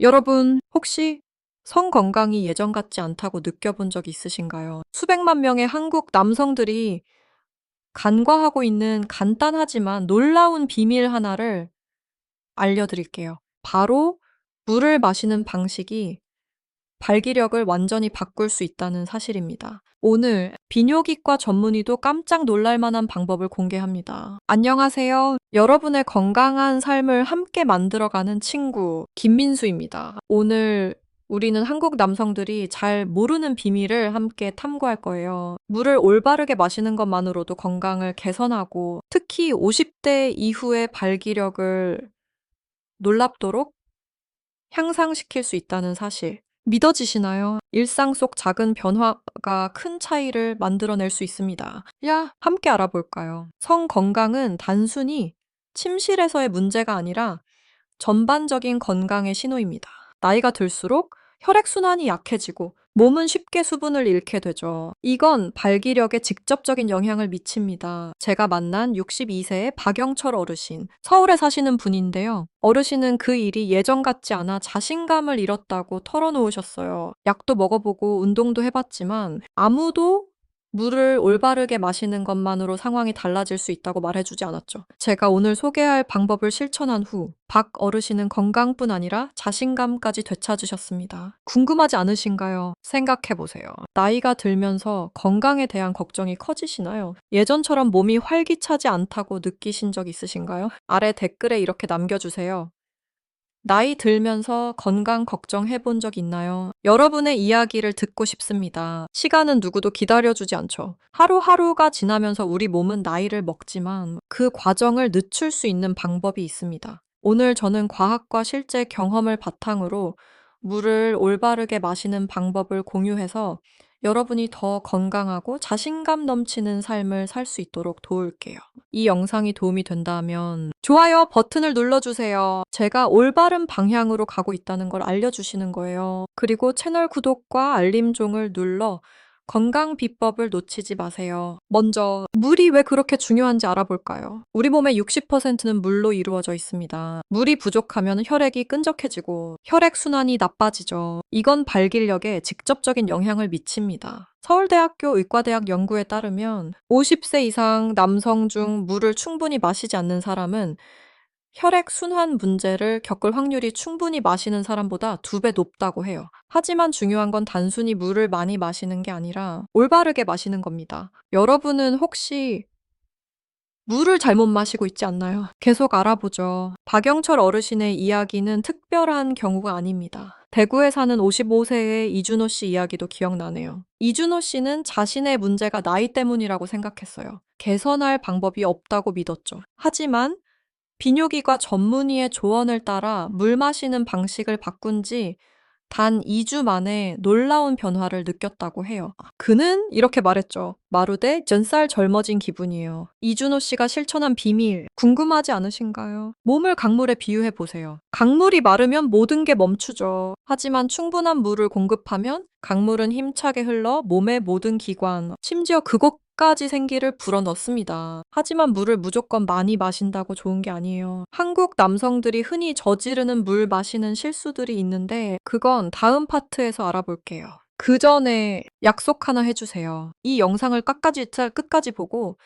여러분, 혹시 성 건강이 예전 같지 않다고 느껴본 적 있으신가요? 수백만 명의 한국 남성들이 간과하고 있는 간단하지만 놀라운 비밀 하나를 알려드릴게요. 바로 물을 마시는 방식이 발기력을 완전히 바꿀 수 있다는 사실입니다. 오늘 비뇨기과 전문의도 깜짝 놀랄 만한 방법을 공개합니다. 안녕하세요. 여러분의 건강한 삶을 함께 만들어가는 친구 김민수입니다. 오늘 우리는 한국 남성들이 잘 모르는 비밀을 함께 탐구할 거예요. 물을 올바르게 마시는 것만으로도 건강을 개선하고 특히 50대 이후의 발기력을 놀랍도록 향상시킬 수 있다는 사실. 믿어지시나요? 일상 속 작은 변화가 큰 차이를 만들어낼 수 있습니다. 함께 알아볼까요? 성 건강은 단순히 침실에서의 문제가 아니라 전반적인 건강의 신호입니다. 나이가 들수록 혈액순환이 약해지고 몸은 쉽게 수분을 잃게 되죠. 이건 발기력에 직접적인 영향을 미칩니다. 제가 만난 62세의 박영철 어르신, 서울에 사시는 분인데요. 어르신은 그 일이 예전 같지 않아 자신감을 잃었다고 털어놓으셨어요. 약도 먹어보고 운동도 해봤지만 아무도 물을 올바르게 마시는 것만으로 상황이 달라질 수 있다고 말해주지 않았죠. 제가 오늘 소개할 방법을 실천한 후 박 어르신은 건강뿐 아니라 자신감까지 되찾으셨습니다. 궁금하지 않으신가요? 생각해보세요. 나이가 들면서 건강에 대한 걱정이 커지시나요? 예전처럼 몸이 활기차지 않다고 느끼신 적 있으신가요? 아래 댓글에 이렇게 남겨주세요. 나이 들면서 건강 걱정해 본 적 있나요? 여러분의 이야기를 듣고 싶습니다. 시간은 누구도 기다려주지 않죠. 하루하루가 지나면서 우리 몸은 나이를 먹지만 그 과정을 늦출 수 있는 방법이 있습니다. 오늘 저는 과학과 실제 경험을 바탕으로 물을 올바르게 마시는 방법을 공유해서 여러분이 더 건강하고 자신감 넘치는 삶을 살 수 있도록 도울게요. 이 영상이 도움이 된다면 좋아요 버튼을 눌러주세요. 제가 올바른 방향으로 가고 있다는 걸 알려주시는 거예요. 그리고 채널 구독과 알림종을 눌러 건강 비법을 놓치지 마세요. 먼저 물이 왜 그렇게 중요한지 알아볼까요? 우리 몸의 60%는 물로 이루어져 있습니다. 물이 부족하면 혈액이 끈적해지고 혈액순환이 나빠지죠. 이건 발기력에 직접적인 영향을 미칩니다. 서울대학교 의과대학 연구에 따르면 50세 이상 남성 중 물을 충분히 마시지 않는 사람은 혈액순환 문제를 겪을 확률이 충분히 마시는 사람보다 2배 높다고 해요. 하지만 중요한 건 단순히 물을 많이 마시는 게 아니라 올바르게 마시는 겁니다. 여러분은 혹시 물을 잘못 마시고 있지 않나요? 계속 알아보죠. 박영철 어르신의 이야기는 특별한 경우가 아닙니다. 대구에 사는 55세의 이준호 씨 이야기도 기억나네요. 이준호 씨는 자신의 문제가 나이 때문이라고 생각했어요. 개선할 방법이 없다고 믿었죠. 하지만 비뇨기과 전문의의 조언을 따라 물 마시는 방식을 바꾼 지 단 2주 만에 놀라운 변화를 느꼈다고 해요. 그는 이렇게 말했죠. 마루대 10살 젊어진 기분이에요. 이준호 씨가 실천한 비밀, 궁금하지 않으신가요? 몸을 강물에 비유해 보세요. 강물이 마르면 모든 게 멈추죠. 하지만 충분한 물을 공급하면 강물은 힘차게 흘러 몸의 모든 기관, 심지어 그곳까지 생기를 불어넣습니다. 하지만 물을 무조건 많이 마신다고 좋은 게 아니에요. 한국 남성들이 흔히 저지르는 물 마시는 실수들이 있는데 그건 다음 파트에서 알아볼게요. 그 전에 약속 하나 해주세요. 이 영상을 끝까지 보고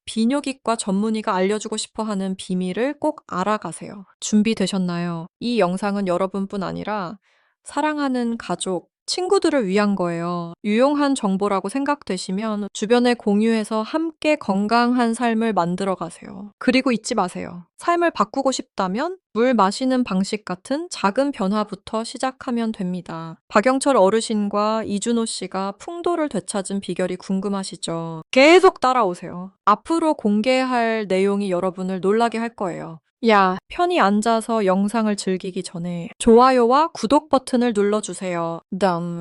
비뇨기과 전문의가 알려주고 싶어 하는 비밀을 꼭 알아가세요. 준비되셨나요? 이 영상은 여러분뿐 아니라 사랑하는 가족, 친구들을 위한 거예요. 유용한 정보라고 생각되시면 주변에 공유해서 함께 건강한 삶을 만들어 가세요. 그리고 잊지 마세요. 삶을 바꾸고 싶다면 물 마시는 방식 같은 작은 변화부터 시작하면 됩니다. 박영철 어르신과 이준호 씨가 풍도를 되찾은 비결이 궁금하시죠? 계속 따라오세요. 앞으로 공개할 내용이 여러분을 놀라게 할 거예요. 편히 앉아서 영상을 즐기기 전에 좋아요와 구독 버튼을 눌러주세요.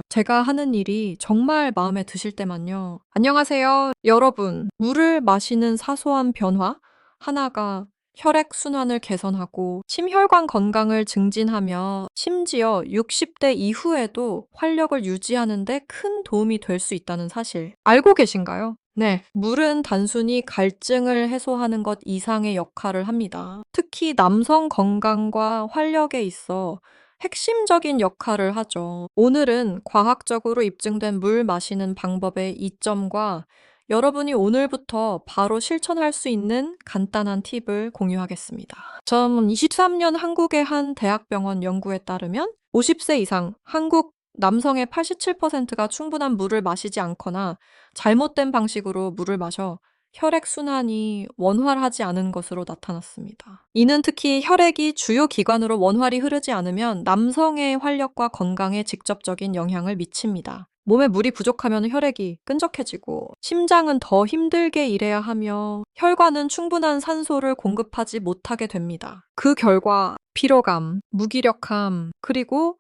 제가 하는 일이 정말 마음에 드실 때만요. 안녕하세요. 여러분, 물을 마시는 사소한 변화 하나가 혈액순환을 개선하고 심혈관 건강을 증진하며 심지어 60대 이후에도 활력을 유지하는 데 큰 도움이 될 수 있다는 사실 알고 계신가요? 네, 물은 단순히 갈증을 해소하는 것 이상의 역할을 합니다. 특히 남성 건강과 활력에 있어 핵심적인 역할을 하죠. 오늘은 과학적으로 입증된 물 마시는 방법의 이점과 여러분이 오늘부터 바로 실천할 수 있는 간단한 팁을 공유하겠습니다. 2023년 한국의 한 대학병원 연구에 따르면 50세 이상 한국 남성의 87%가 충분한 물을 마시지 않거나 잘못된 방식으로 물을 마셔 혈액순환이 원활하지 않은 것으로 나타났습니다. 이는 특히 혈액이 주요 기관으로 원활히 흐르지 않으면 남성의 활력과 건강에 직접적인 영향을 미칩니다. 몸에 물이 부족하면 혈액이 끈적해지고 심장은 더 힘들게 일해야 하며 혈관은 충분한 산소를 공급하지 못하게 됩니다. 그 결과 피로감, 무기력함, 그리고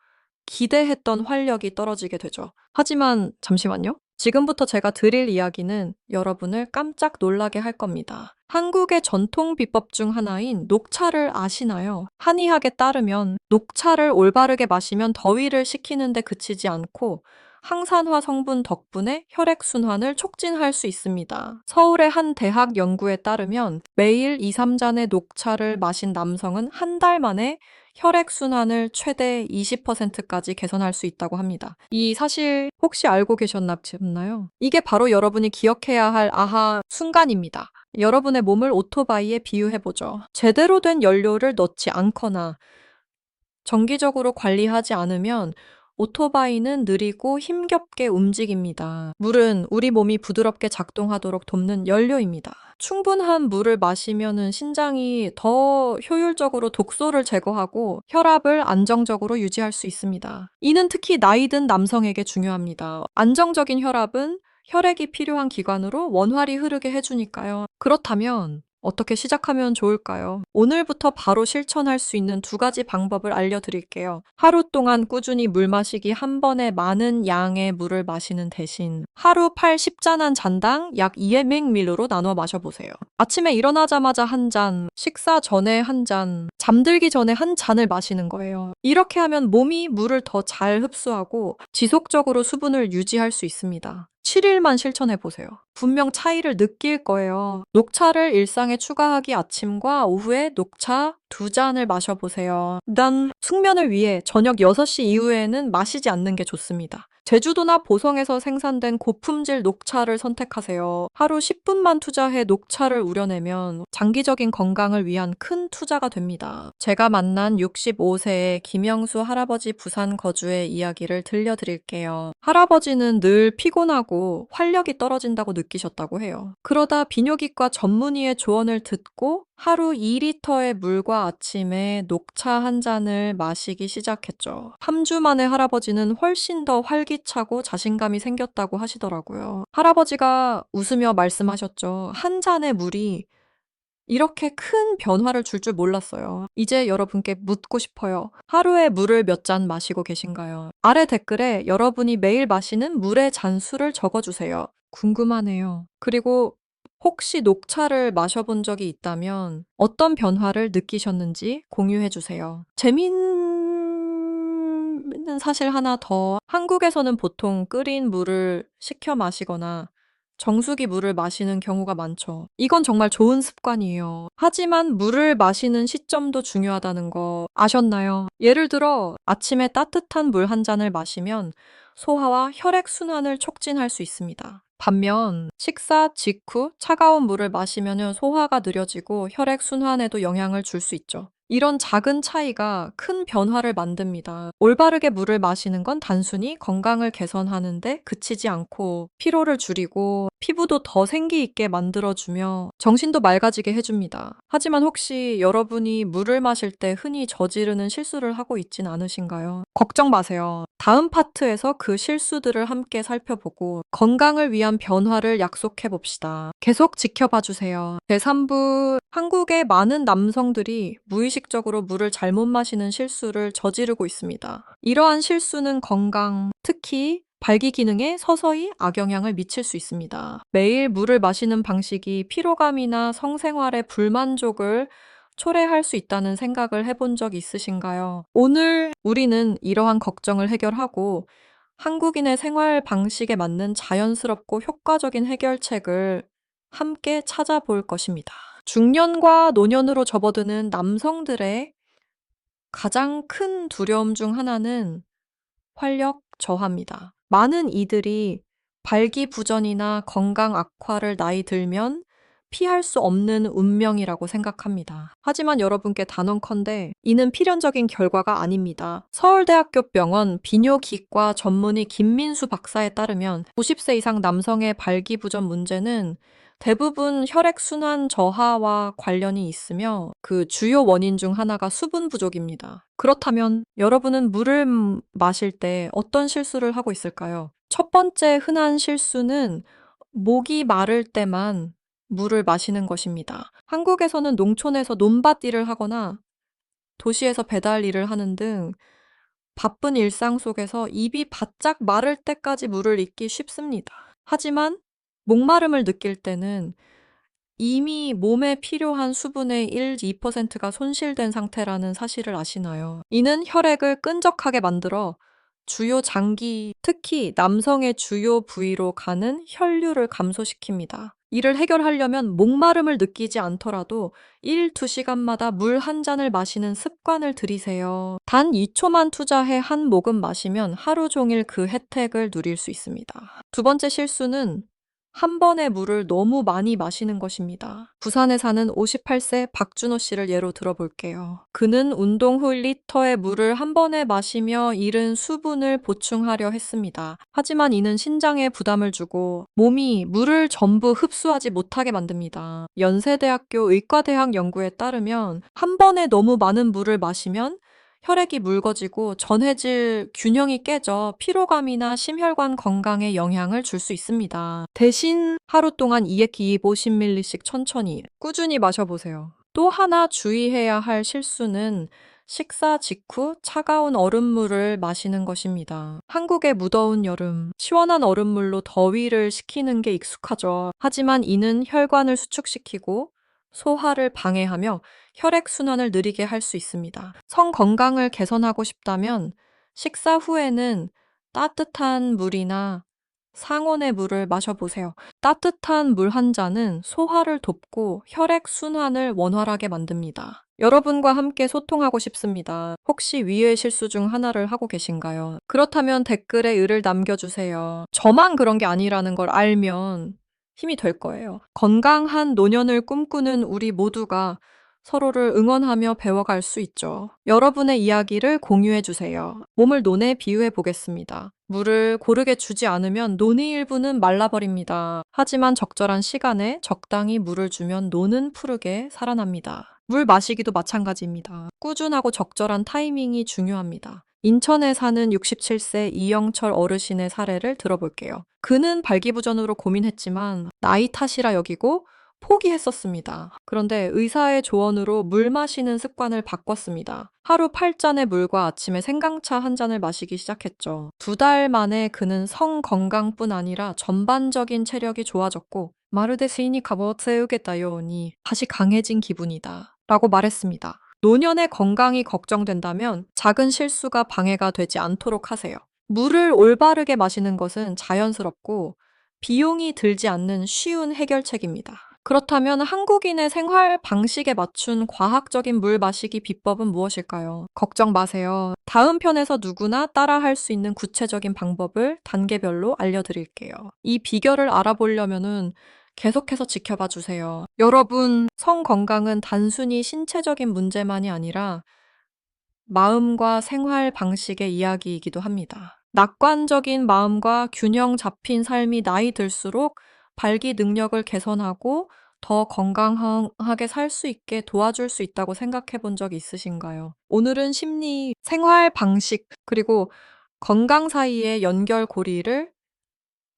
기대했던 활력이 떨어지게 되죠. 하지만 잠시만요. 지금부터 제가 드릴 이야기는 여러분을 깜짝 놀라게 할 겁니다. 한국의 전통 비법 중 하나인 녹차를 아시나요? 한의학에 따르면 녹차를 올바르게 마시면 더위를 식히는데 그치지 않고 항산화 성분 덕분에 혈액순환을 촉진할 수 있습니다. 서울의 한 대학 연구에 따르면 매일 2, 3잔의 녹차를 마신 남성은 한 달 만에 혈액순환을 최대 20%까지 개선할 수 있다고 합니다. 이 사실 혹시 알고 계셨나요? 이게 바로 여러분이 기억해야 할 아하 순간입니다. 여러분의 몸을 오토바이에 비유해보죠. 제대로 된 연료를 넣지 않거나 정기적으로 관리하지 않으면 오토바이는 느리고 힘겹게 움직입니다. 물은 우리 몸이 부드럽게 작동하도록 돕는 연료입니다. 충분한 물을 마시면 신장이 더 효율적으로 독소를 제거하고 혈압을 안정적으로 유지할 수 있습니다. 이는 특히 나이 든 남성에게 중요합니다. 안정적인 혈압은 혈액이 필요한 기관으로 원활히 흐르게 해주니까요. 그렇다면 어떻게 시작하면 좋을까요? 오늘부터 바로 실천할 수 있는 2가지 방법을 알려드릴게요. 하루 동안 꾸준히 물 마시기 한 번에 많은 양의 물을 마시는 대신 하루 10잔 잔당 약 200ml로 나눠 마셔보세요. 아침에 일어나자마자 한 잔, 식사 전에 한 잔, 잠들기 전에 한 잔을 마시는 거예요. 이렇게 하면 몸이 물을 더 잘 흡수하고 지속적으로 수분을 유지할 수 있습니다. 7일만 실천해 보세요. 분명 차이를 느낄 거예요. 녹차를 일상에 추가하기 아침과 오후에 녹차 2잔을 마셔보세요. 난 숙면을 위해 저녁 6시 이후에는 마시지 않는 게 좋습니다. 제주도나 보성에서 생산된 고품질 녹차를 선택하세요. 하루 10분만 투자해 녹차를 우려내면 장기적인 건강을 위한 큰 투자가 됩니다. 제가 만난 65세의 김영수 할아버지 부산 거주의 이야기를 들려드릴게요. 할아버지는 늘 피곤하고 활력이 떨어진다고 느끼셨다고 해요. 그러다 비뇨기과 전문의의 조언을 듣고 하루 2리터의 물과 아침에 녹차 한 잔을 마시기 시작했죠. 3주 만에 할아버지는 훨씬 더 활기차고 자신감이 생겼다고 하시더라고요. 할아버지가 웃으며 말씀하셨죠. 한 잔의 물이 이렇게 큰 변화를 줄 몰랐어요. 이제 여러분께 묻고 싶어요. 하루에 물을 몇 잔 마시고 계신가요? 아래 댓글에 여러분이 매일 마시는 물의 잔수를 적어주세요. 궁금하네요. 그리고 혹시 녹차를 마셔본 적이 있다면 어떤 변화를 느끼셨는지 공유해주세요. 재미있는 사실 하나 더. 한국에서는 보통 끓인 물을 식혀 마시거나 정수기 물을 마시는 경우가 많죠. 이건 정말 좋은 습관이에요. 하지만 물을 마시는 시점도 중요하다는 거 아셨나요? 예를 들어 아침에 따뜻한 물 한 잔을 마시면 소화와 혈액순환을 촉진할 수 있습니다. 반면 식사 직후 차가운 물을 마시면 소화가 느려지고 혈액순환에도 영향을 줄 수 있죠. 이런 작은 차이가 큰 변화를 만듭니다. 올바르게 물을 마시는 건 단순히 건강을 개선하는데 그치지 않고 피로를 줄이고 피부도 더 생기 있게 만들어주며 정신도 맑아지게 해줍니다. 하지만 혹시 여러분이 물을 마실 때 흔히 저지르는 실수를 하고 있진 않으신가요? 걱정 마세요. 다음 파트에서 그 실수들을 함께 살펴보고 건강을 위한 변화를 약속해 봅시다. 계속 지켜봐 주세요. 제3부 한국의 많은 남성들이 무의식적으로 물을 잘못 마시는 실수를 저지르고 있습니다. 이러한 실수는 건강, 특히 발기 기능에 서서히 악영향을 미칠 수 있습니다. 매일 물을 마시는 방식이 피로감이나 성생활의 불만족을 초래할 수 있다는 생각을 해본 적 있으신가요? 오늘 우리는 이러한 걱정을 해결하고 한국인의 생활 방식에 맞는 자연스럽고 효과적인 해결책을 함께 찾아볼 것입니다. 중년과 노년으로 접어드는 남성들의 가장 큰 두려움 중 하나는 활력 저하입니다. 많은 이들이 발기부전이나 건강 악화를 나이 들면 피할 수 없는 운명이라고 생각합니다. 하지만 여러분께 단언컨대 이는 필연적인 결과가 아닙니다. 서울대학교 병원 비뇨기과 전문의 김민수 박사에 따르면 50세 이상 남성의 발기부전 문제는 대부분 혈액순환 저하와 관련이 있으며 그 주요 원인 중 하나가 수분 부족입니다. 그렇다면 여러분은 물을 마실 때 어떤 실수를 하고 있을까요? 첫 번째 흔한 실수는 목이 마를 때만 물을 마시는 것입니다. 한국에서는 농촌에서 논밭 일을 하거나 도시에서 배달 일을 하는 등 바쁜 일상 속에서 입이 바짝 마를 때까지 물을 잊기 쉽습니다. 하지만 목마름을 느낄 때는 이미 몸에 필요한 수분의 1, 2%가 손실된 상태라는 사실을 아시나요? 이는 혈액을 끈적하게 만들어 주요 장기, 특히 남성의 주요 부위로 가는 혈류를 감소시킵니다. 이를 해결하려면 목마름을 느끼지 않더라도 1, 2시간마다 물 한 잔을 마시는 습관을 들이세요. 단 2초만 투자해 한 모금 마시면 하루 종일 그 혜택을 누릴 수 있습니다. 두 번째 실수는 한 번에 물을 너무 많이 마시는 것입니다. 부산에 사는 58세 박준호 씨를 예로 들어볼게요. 그는 운동 후 1리터의 물을 한 번에 마시며 잃은 수분을 보충하려 했습니다. 하지만 이는 신장에 부담을 주고 몸이 물을 전부 흡수하지 못하게 만듭니다. 연세대학교 의과대학 연구에 따르면 한 번에 너무 많은 물을 마시면 혈액이 묽어지고 전해질 균형이 깨져 피로감이나 심혈관 건강에 영향을 줄 수 있습니다. 대신 하루 동안 250ml씩 천천히 꾸준히 마셔보세요. 또 하나 주의해야 할 실수는 식사 직후 차가운 얼음물을 마시는 것입니다. 한국의 무더운 여름, 시원한 얼음물로 더위를 식히는 게 익숙하죠. 하지만 이는 혈관을 수축시키고 소화를 방해하며 혈액순환을 느리게 할 수 있습니다. 성 건강을 개선하고 싶다면 식사 후에는 따뜻한 물이나 상온의 물을 마셔보세요. 따뜻한 물 한 잔은 소화를 돕고 혈액순환을 원활하게 만듭니다. 여러분과 함께 소통하고 싶습니다. 혹시 위의 실수 중 하나를 하고 계신가요? 그렇다면 댓글에 의를 남겨주세요. 저만 그런 게 아니라는 걸 알면 힘이 될 거예요. 건강한 노년을 꿈꾸는 우리 모두가 서로를 응원하며 배워갈 수 있죠. 여러분의 이야기를 공유해 주세요. 몸을 논에 비유해 보겠습니다. 물을 고르게 주지 않으면 논의 일부는 말라버립니다. 하지만 적절한 시간에 적당히 물을 주면 논은 푸르게 살아납니다. 물 마시기도 마찬가지입니다. 꾸준하고 적절한 타이밍이 중요합니다. 인천에 사는 67세 이영철 어르신의 사례를 들어볼게요. 그는 발기부전으로 고민했지만 나이 탓이라 여기고 포기했었습니다. 그런데 의사의 조언으로 물 마시는 습관을 바꿨습니다. 하루 8잔의 물과 아침에 생강차 한 잔을 마시기 시작했죠. 2달 만에 그는 성 건강뿐 아니라 전반적인 체력이 좋아졌고 마르데 스이니 가버 세우겠다요니 다시 강해진 기분이다 라고 말했습니다. 노년의 건강이 걱정된다면 작은 실수가 방해가 되지 않도록 하세요. 물을 올바르게 마시는 것은 자연스럽고 비용이 들지 않는 쉬운 해결책입니다. 그렇다면 한국인의 생활 방식에 맞춘 과학적인 물 마시기 비법은 무엇일까요? 걱정 마세요. 다음 편에서 누구나 따라할 수 있는 구체적인 방법을 단계별로 알려드릴게요. 이 비결을 알아보려면은 계속해서 지켜봐 주세요. 여러분, 성 건강은 단순히 신체적인 문제만이 아니라 마음과 생활 방식의 이야기이기도 합니다. 낙관적인 마음과 균형 잡힌 삶이 나이 들수록 발기 능력을 개선하고 더 건강하게 살 수 있게 도와줄 수 있다고 생각해 본 적 있으신가요? 오늘은 심리, 생활 방식, 그리고 건강 사이의 연결고리를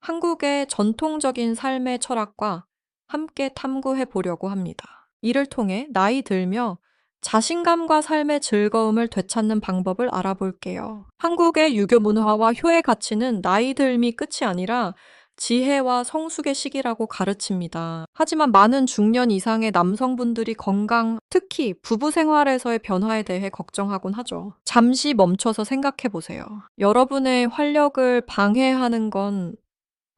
한국의 전통적인 삶의 철학과 함께 탐구해 보려고 합니다. 이를 통해 나이 들며 자신감과 삶의 즐거움을 되찾는 방법을 알아볼게요. 한국의 유교 문화와 효의 가치는 나이 들미 끝이 아니라 지혜와 성숙의 시기라고 가르칩니다. 하지만 많은 중년 이상의 남성분들이 건강, 특히 부부 생활에서의 변화에 대해 걱정하곤 하죠. 잠시 멈춰서 생각해 보세요. 여러분의 활력을 방해하는 건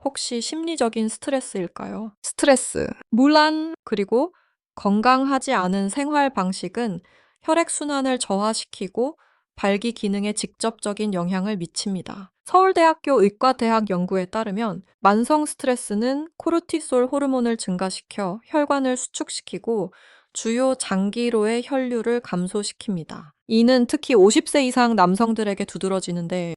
혹시 심리적인 스트레스일까요? 스트레스, 무란, 그리고 건강하지 않은 생활 방식은 혈액순환을 저하시키고 발기 기능에 직접적인 영향을 미칩니다. 서울대학교 의과대학 연구에 따르면 만성 스트레스는 코르티솔 호르몬을 증가시켜 혈관을 수축시키고 주요 장기로의 혈류를 감소시킵니다. 이는 특히 50세 이상 남성들에게 두드러지는데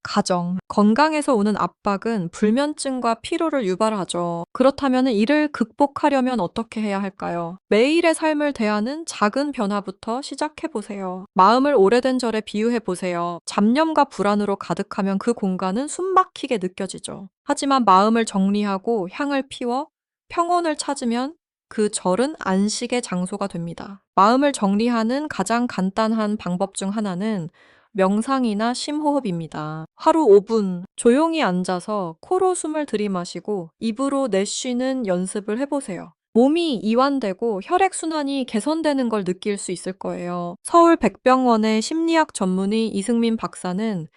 가정, 건강에서 오는 압박은 불면증과 피로를 유발하죠. 그렇다면 이를 극복하려면 어떻게 해야 할까요? 매일의 삶을 대하는 작은 변화부터 시작해보세요. 마음을 오래된 절에 비유해보세요. 잡념과 불안으로 가득하면 그 공간은 숨막히게 느껴지죠. 하지만 마음을 정리하고 향을 피워 평온을 찾으면 그 절은 안식의 장소가 됩니다. 마음을 정리하는 가장 간단한 방법 중 하나는 명상이나 심호흡입니다. 하루 5분 조용히 앉아서 코로 숨을 들이마시고 입으로 내쉬는 연습을 해보세요. 몸이 이완되고 혈액순환이 개선되는 걸 느낄 수 있을 거예요. 서울 백병원의 심리학 전문의 이승민 박사는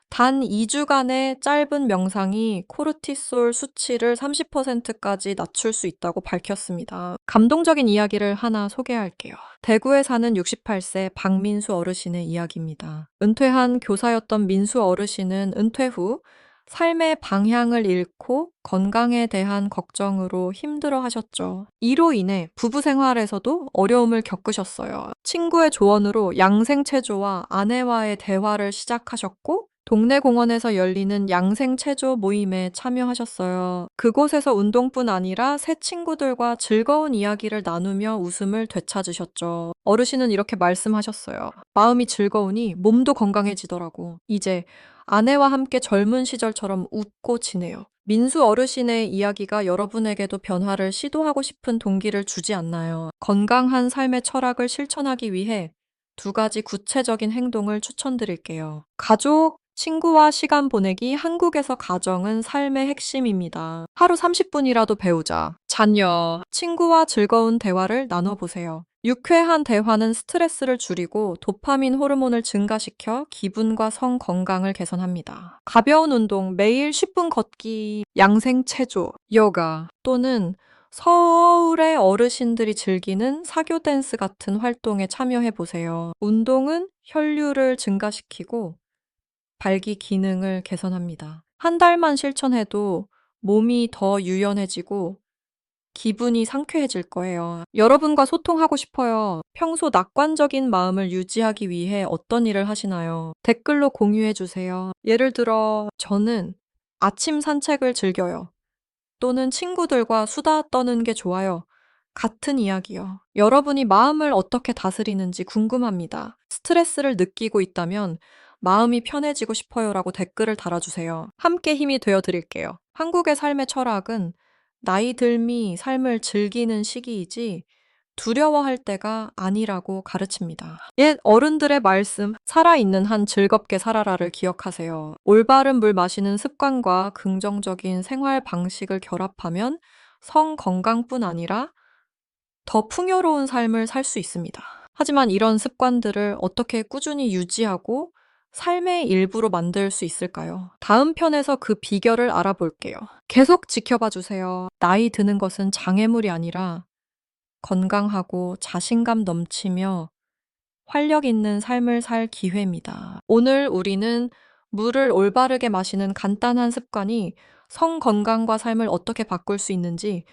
단 2주간의 짧은 명상이 코르티솔 수치를 30%까지 낮출 수 있다고 밝혔습니다. 감동적인 이야기를 하나 소개할게요. 대구에 사는 68세 박민수 어르신의 이야기입니다. 은퇴한 교사였던 민수 어르신은 은퇴 후 삶의 방향을 잃고 건강에 대한 걱정으로 힘들어 하셨죠. 이로 인해 부부 생활에서도 어려움을 겪으셨어요. 친구의 조언으로 양생체조와 아내와의 대화를 시작하셨고, 동네 공원에서 열리는 양생체조 모임에 참여하셨어요. 그곳에서 운동뿐 아니라 새 친구들과 즐거운 이야기를 나누며 웃음을 되찾으셨죠. 어르신은 이렇게 말씀하셨어요. 마음이 즐거우니 몸도 건강해지더라고. 이제 아내와 함께 젊은 시절처럼 웃고 지내요. 민수 어르신의 이야기가 여러분에게도 변화를 시도하고 싶은 동기를 주지 않나요? 건강한 삶의 철학을 실천하기 위해 2가지 구체적인 행동을 추천드릴게요. 가족, 친구와 시간 보내기. 한국에서 가정은 삶의 핵심입니다. 하루 30분이라도 배우자. 자녀, 친구와 즐거운 대화를 나눠보세요. 유쾌한 대화는 스트레스를 줄이고 도파민 호르몬을 증가시켜 기분과 성 건강을 개선합니다. 가벼운 운동, 매일 10분 걷기, 양생체조, 요가 또는 서울의 어르신들이 즐기는 사교 댄스 같은 활동에 참여해 보세요. 운동은 혈류를 증가시키고 발기 기능을 개선합니다. 한 달만 실천해도 몸이 더 유연해지고 기분이 상쾌해질 거예요. 여러분과 소통하고 싶어요. 평소 낙관적인 마음을 유지하기 위해 어떤 일을 하시나요? 댓글로 공유해 주세요. 예를 들어, 저는 아침 산책을 즐겨요. 또는 친구들과 수다 떠는 게 좋아요. 같은 이야기요. 여러분이 마음을 어떻게 다스리는지 궁금합니다. 스트레스를 느끼고 있다면 마음이 편해지고 싶어요라고 댓글을 달아주세요. 함께 힘이 되어 드릴게요. 한국의 삶의 철학은 나이 들미 삶을 즐기는 시기이지 두려워할 때가 아니라고 가르칩니다. 옛 어른들의 말씀, 살아있는 한 즐겁게 살아라를 기억하세요. 올바른 물 마시는 습관과 긍정적인 생활 방식을 결합하면 성 건강뿐 아니라 더 풍요로운 삶을 살 수 있습니다. 하지만 이런 습관들을 어떻게 꾸준히 유지하고 삶의 일부로 만들 수 있을까요? 다음 편에서 그 비결을 알아볼게요. 계속 지켜봐 주세요. 나이 드는 것은 장애물이 아니라 건강하고 자신감 넘치며 활력 있는 삶을 살 기회입니다. 오늘 우리는 물을 올바르게 마시는 간단한 습관이 성 건강과 삶을 어떻게 바꿀 수 있는지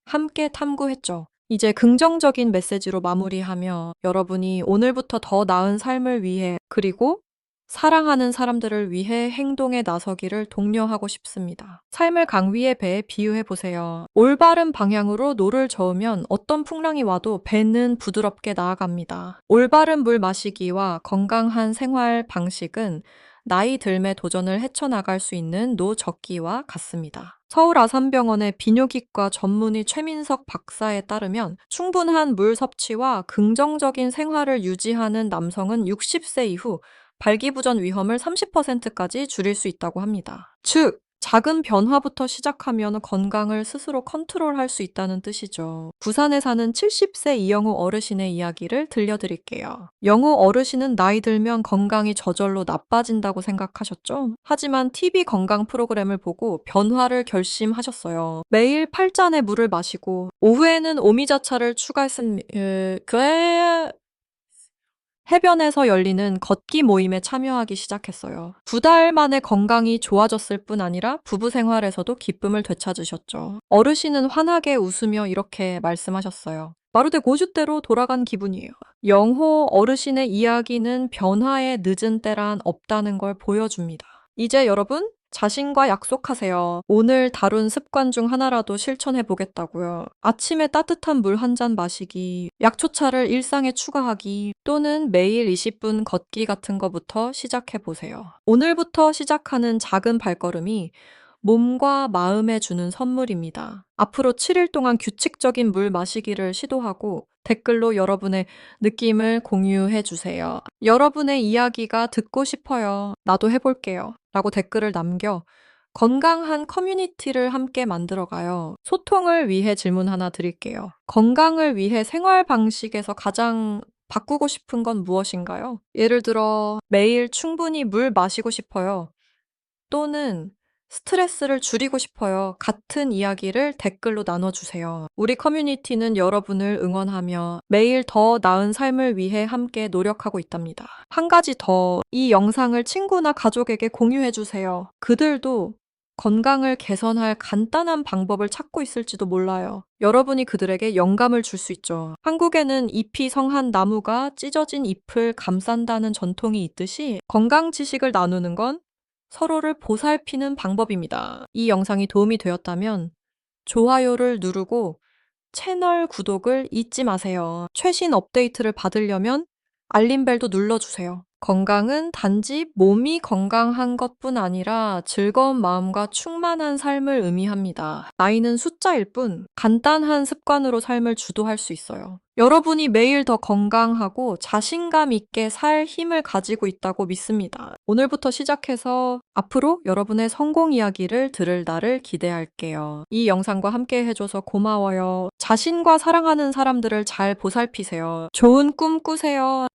함께 탐구했죠. 이제 긍정적인 메시지로 마무리하며 여러분이 오늘부터 더 나은 삶을 위해 그리고 사랑하는 사람들을 위해 행동에 나서기를 독려하고 싶습니다. 삶을 강위의 배에 비유해 보세요. 올바른 방향으로 노를 저으면 어떤 풍랑이 와도 배는 부드럽게 나아갑니다. 올바른 물 마시기와 건강한 생활 방식은 나이 들매 도전을 헤쳐나갈 수 있는 노적기와 같습니다. 서울 아산병원의 비뇨기과 전문의 최민석 박사에 따르면 충분한 물 섭취와 긍정적인 생활을 유지하는 남성은 60세 이후 발기부전 위험을 30%까지 줄일 수 있다고 합니다. 즉, 작은 변화부터 시작하면 건강을 스스로 컨트롤할 수 있다는 뜻이죠. 부산에 사는 70세 이영우 어르신의 이야기를 들려드릴게요. 영우 어르신은 나이 들면 건강이 저절로 나빠진다고 생각하셨죠? 하지만 TV 건강 프로그램을 보고 변화를 결심하셨어요. 매일 8잔의 물을 마시고 오후에는 오미자차를 추가했습니다. 해변에서 열리는 걷기 모임에 참여하기 시작했어요. 2달 만에 건강이 좋아졌을 뿐 아니라 부부 생활에서도 기쁨을 되찾으셨죠. 어르신은 환하게 웃으며 이렇게 말씀하셨어요. 마루대 고주대로 돌아간 기분이에요. 영호 어르신의 이야기는 변화의 늦은 때란 없다는 걸 보여줍니다. 이제 여러분, 자신과 약속하세요. 오늘 다룬 습관 중 하나라도 실천해 보겠다고요. 아침에 따뜻한 물 한 잔 마시기, 약초차를 일상에 추가하기, 또는 매일 20분 걷기 같은 거부터 시작해 보세요. 오늘부터 시작하는 작은 발걸음이 몸과 마음에 주는 선물입니다. 앞으로 7일 동안 규칙적인 물 마시기를 시도하고 댓글로 여러분의 느낌을 공유해 주세요. 여러분의 이야기가 듣고 싶어요. 나도 해볼게요. 라고 댓글을 남겨 건강한 커뮤니티를 함께 만들어가요. 소통을 위해 질문 하나 드릴게요. 건강을 위해 생활 방식에서 가장 바꾸고 싶은 건 무엇인가요? 예를 들어 매일 충분히 물 마시고 싶어요. 또는 스트레스를 줄이고 싶어요. 같은 이야기를 댓글로 나눠주세요. 우리 커뮤니티는 여러분을 응원하며 매일 더 나은 삶을 위해 함께 노력하고 있답니다. 한 가지 더, 이 영상을 친구나 가족에게 공유해주세요. 그들도 건강을 개선할 간단한 방법을 찾고 있을지도 몰라요. 여러분이 그들에게 영감을 줄 수 있죠. 한국에는 잎이 성한 나무가 찢어진 잎을 감싼다는 전통이 있듯이 건강 지식을 나누는 건 서로를 보살피는 방법입니다. 이 영상이 도움이 되었다면 좋아요를 누르고 채널 구독을 잊지 마세요. 최신 업데이트를 받으려면 알림벨도 눌러주세요. 건강은 단지 몸이 건강한 것뿐 아니라 즐거운 마음과 충만한 삶을 의미합니다. 나이는 숫자일 뿐 간단한 습관으로 삶을 주도할 수 있어요. 여러분이 매일 더 건강하고 자신감 있게 살 힘을 가지고 있다고 믿습니다. 오늘부터 시작해서 앞으로 여러분의 성공 이야기를 들을 날을 기대할게요. 이 영상과 함께 해줘서 고마워요. 자신과 사랑하는 사람들을 잘 보살피세요. 좋은 꿈 꾸세요.